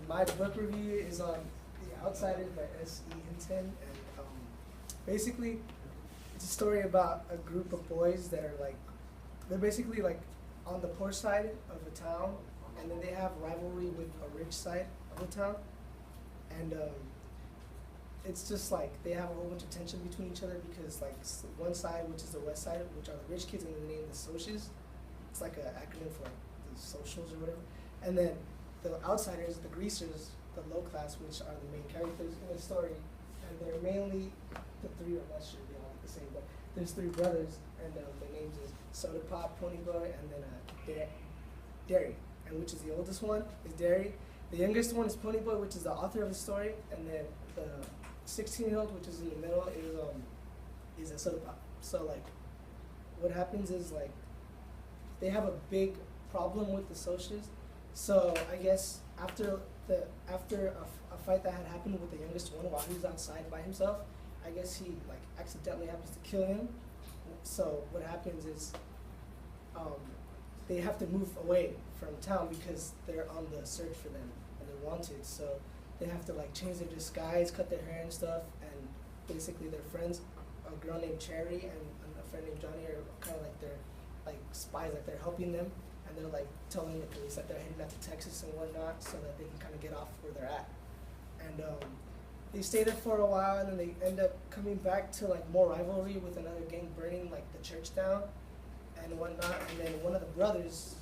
My book review is on The Outsiders by S.E. Hinton, and basically, it's a story about a group of boys that are like, they're basically like on the poor side of the town, and then they have rivalry with a rich side of the town, and it's just like they have a whole bunch of tension between each other because like one side, which is the west side, which are the rich kids, and then they name the socials. It's like an acronym for like the socials or whatever, and then the outsiders, the greasers, the low class, which are the main characters in the story, and they're mainly the three. I'm not sure they all look the same, but there's three brothers, and their names is Soda Pop, Pony Boy, and then Derry, and which is the oldest one is Derry. The youngest one is Pony Boy, which is the author of the story, and then the 16-year-old, which is in the middle, is a Soda Pop. So like, what happens is like they have a big problem with the socials. So I guess after a fight that had happened with the youngest one while he was outside by himself, I guess he like accidentally happens to kill him. So what happens is they have to move away from town because they're on the search for them and they're wanted. So they have to like change their disguise, cut their hair and stuff, and basically their friends, a girl named Cherry and a friend named Johnny, are kind of like their like spies, like they're helping them, and they're like telling the police that they're heading out to Texas and whatnot, so that they can kind of get off where they're at. And they stay there for a while, and then they end up coming back to like more rivalry with another gang burning like the church down and whatnot. And then one of the brothers,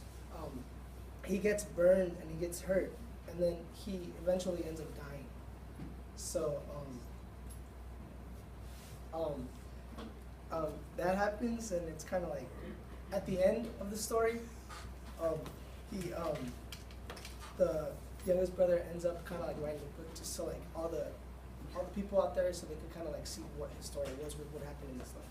he gets burned and he gets hurt, and then he eventually ends up dying. So that happens, and it's kind of like at the end of the story, the youngest brother ends up kind of like writing a book just so like all the people out there, so they could kind of like see what his story was with what happened in his life.